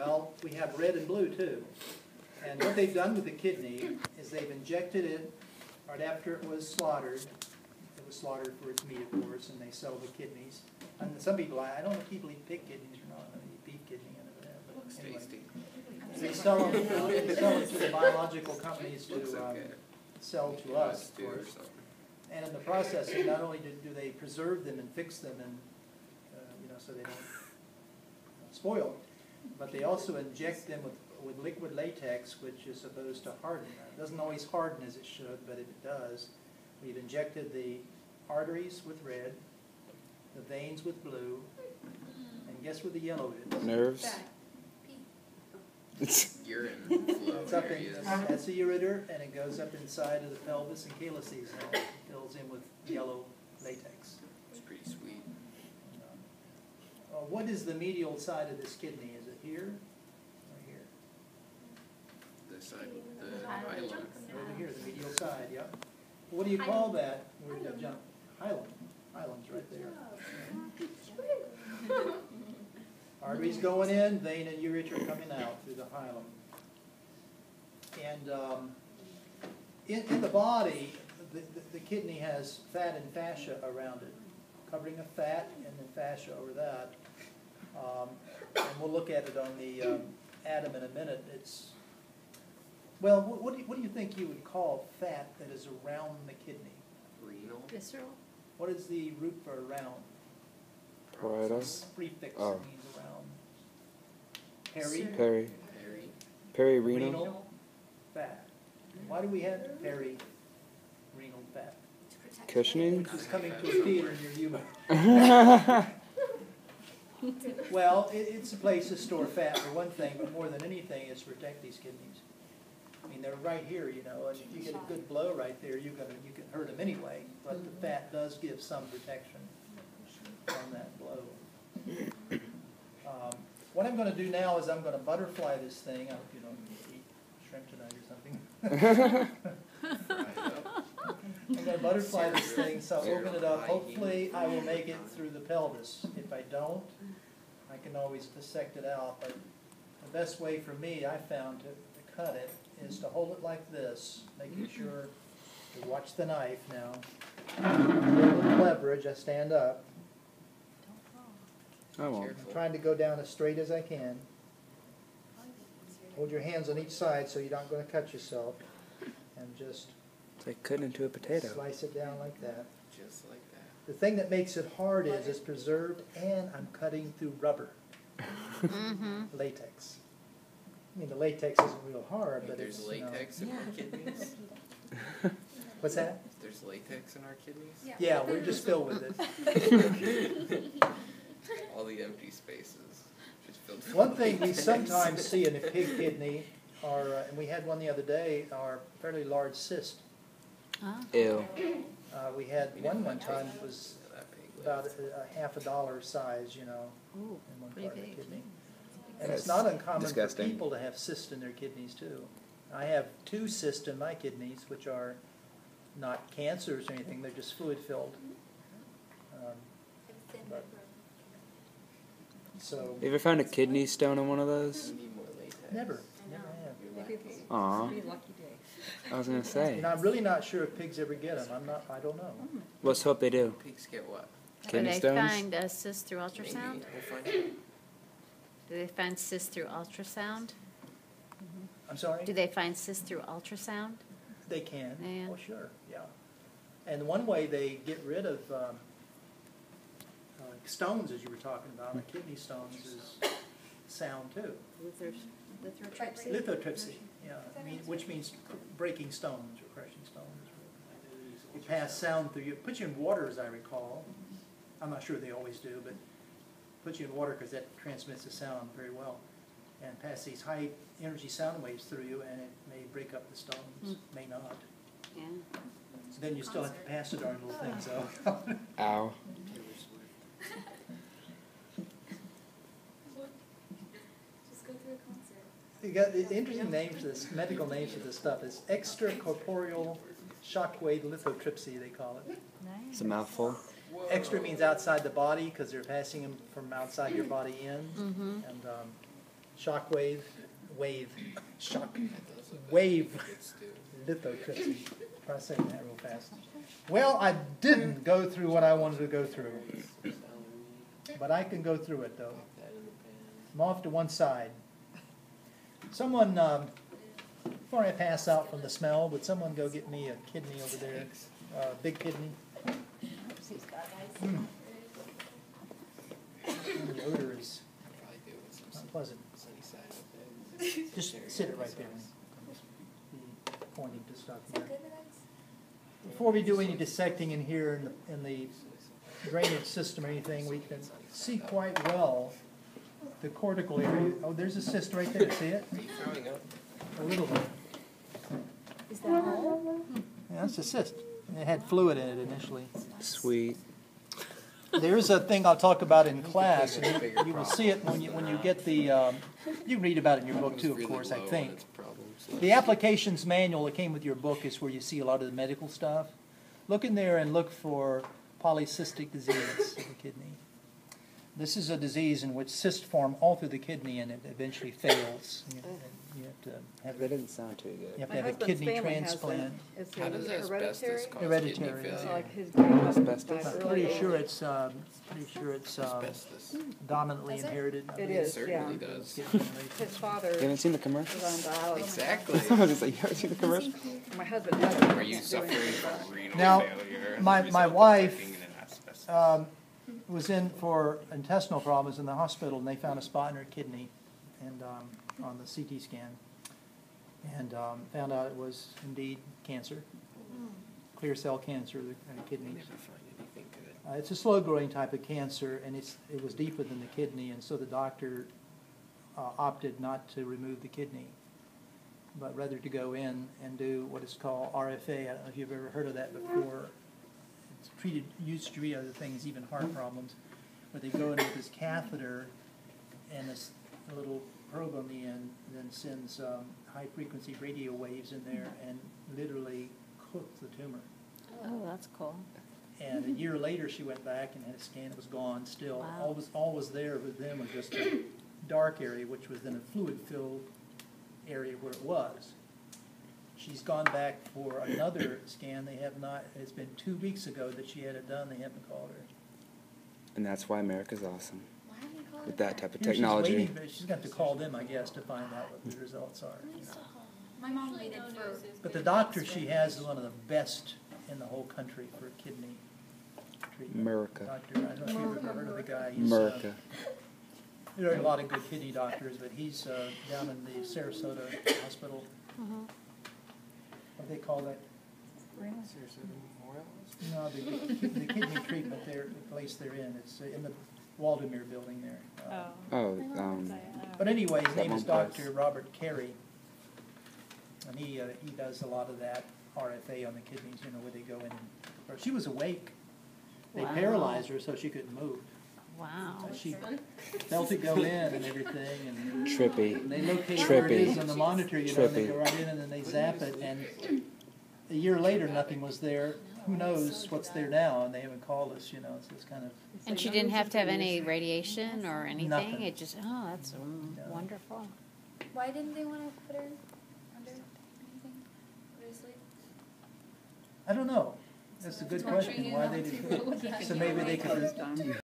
Well, we have red and blue too. And what they've done with the kidney is they've injected it right after it was slaughtered. It was slaughtered for its meat, of course, and they sell the kidneys. And some people, I don't know if people eat pig kidneys or not. I eat beef kidney and that. But anyway, they sell them to the biological companies to sell to us, of course. And in the processing, not only do they preserve them and fix them, and so they don't spoil, but they also inject them with liquid latex, which is supposed to harden. It doesn't always harden as it should, but if it does, we've injected the arteries with red, the veins with blue, and guess where the yellow is? Nerves. Urine flow areas. That's the ureter, and it goes up inside of the pelvis and calyces, and it fills in with yellow latex. It's pretty sweet. What is the medial side of this kidney? Is it here or here? The side with the hilum. Over here, the medial side, yep. What do you call that? Where did I jump? Hilum. Hilum's right there. Arteries going in, vein and ureter coming out through the hilum. And in the body, the kidney has fat and fascia around it, covering of fat and then fascia over that. And we'll look at it on the atom in a minute. Well, what do you think you would call fat that is around the kidney? Renal. Visceral. What is the root for around? Parietal. Prefix Oh. means around. Peri? Perirenal. Renal fat. Why do we have perirenal fat? Cushioning. Which is coming to a theater near you. Well, it's a place to store fat for one thing, but more than anything, it's to protect these kidneys. I mean, they're right here, and if you get a good blow right there, you can hurt them anyway. But the fat does give some protection on that blow. What I'm going to do now is I'm going to butterfly this thing. I hope you don't eat shrimp tonight or something. I'm going to butterfly this thing, so I'll open it up. Hopefully I will make it through the pelvis. If I don't, I can always dissect it out. But the best way for me, I found, to cut it is to hold it like this, making sure to watch the knife now. A little leverage, I stand up. I won't. I'm trying to go down as straight as I can. Hold your hands on each side so you're not going to cut yourself. And just It's like cutting into a potato. slice it down like that. Just like that. The thing that makes it hard is it's preserved and I'm cutting through rubber. Latex. I mean, the latex isn't real hard, but There's it's, latex in our kidneys. What's that? There's latex in our kidneys. Yeah, we're just filled with it. All the empty spaces. Just filled with One thing we latex. sometimes see in a pig kidney are, and we had one the other day, are fairly large cysts. Ew. We had one time that was about a $50 size, in one pretty part of the big. kidney. And That's it's not uncommon disgusting. for people to have cysts in their kidneys too. I have 2 cysts in my kidneys, which are not cancers or anything, they're just fluid filled. So, You ever found a kidney stone in one of those? You need more latex. never have. Aw. I was gonna say. And I'm really not sure if pigs ever get them. I don't know. Let's hope they do. Pigs get what? Do Kidney they stones? find cysts through ultrasound? Maybe. We'll find out. Do they find cysts through ultrasound? I'm sorry? Do they find cysts through ultrasound? They can. Yeah. Oh, sure, yeah. And one way they get rid of stones, as you were talking about, like kidney stones, is sound too. Lithotripsy? Lithotripsy, yeah, which means breaking stones or crushing stones. You pass sound through you. Put you in water, as I recall. I'm not sure they always do, but put you in water because that transmits the sound very well. And pass these high energy sound waves through you, and it may break up the stones, may not. Yeah. So then you still have to pass the darn little thing, so. Ow. Just go through a concert. You got the interesting name for this, medical name for this stuff is extracorporeal shockwave lithotripsy, they call it. It's a mouthful. Extra means outside the body because they're passing them from outside your body in. And wave lithotripsy. Try saying that real fast. Well, I didn't go through what I wanted to go through, but I can go through it though. I'm off to one side. Someone, before I pass out from the smell, would someone go get me a kidney over there, big kidney? The odor is not pleasant. Just sit it right there. Be pointing to stuff here. Before we do any dissecting in here in the drainage system or anything, we can see quite well the cortical area. Oh, there's a cyst right there. See it? A little bit. Is that all? Yeah, that's a cyst. It had fluid in it initially. Sweet. There's a thing I'll talk about in class, and you will see it when you get the. You can read about it in your book too, of course. I think the applications manual that came with your book is where you see a lot of the medical stuff. Look in there and look for polycystic disease of the kidney. This is a disease in which cysts form all through the kidney, and it eventually fails. You have to have. That didn't sound too good. You have to have a kidney transplant. It's How does hereditary. asbestos cause Hereditary, kidney yeah. So failure? like his grandmother Asbestos? died I'm early pretty sure age. it's Asbestos. dominantly Does it? inherited. It It is, certainly yeah. does. His father You haven't seen the was commercial? on dialysis. Exactly. Someone just like, you haven't seen the commercial? My husband has it. Are you suffering from renal Now, failure? as a my result of wife, taking an asbestos? Was in for intestinal problems in the hospital, and they found a spot in her kidney, and on the CT scan, and found out it was indeed cancer, clear cell cancer of the kidney. Never find anything good. It's a slow-growing type of cancer, and it was deeper than the kidney, and so the doctor opted not to remove the kidney, but rather to go in and do what is called RFA. I don't know if you've ever heard of that before. It's used to treat other things, even heart problems, where they go in with this catheter and this little probe on the end, and then sends high-frequency radio waves in there and literally cooks the tumor. Oh, that's cool. And a year later, she went back and had a scan. It was gone still. Wow. All was there with them was just a dark area, which was then a fluid-filled area where it was. She's gone back for another scan. They have not. It's been 2 weeks ago that she had it done. They haven't called her. And that's why America's awesome. Why haven't you called With it that type of Here technology. She's waiting, she's got to call them, I guess, to find out what the results are. My mom waited for. But the doctor she has is one of the best in the whole country for kidney treatment. America. Doctor, I don't know if you've ever heard of the guy. He's, America. there are a lot of good kidney doctors, but he's down in the Sarasota hospital. What do they call that? No, the kidney treatment there, the place they're in. It's in the Waldemere building there. Oh, But anyway, his That name is one place. Dr. Robert Carey, and he does a lot of that RFA on the kidneys, you know, where they go in and, she was awake. They Wow. paralyzed her so she couldn't move. Wow. She felt it go in and everything, and trippy. they locate where it is Trippy. on the monitor, you know, and they Trippy. go right in and then they zap it, and a year later, nothing was there. Who knows what's there now, and they haven't called us, you know, so it's kind of, And she didn't have to have any radiation or anything? Nothing. It just, oh, that's wonderful. Why didn't they want to put her under anything? Put her to sleep? I don't know. That's a good question, why they did. So maybe they could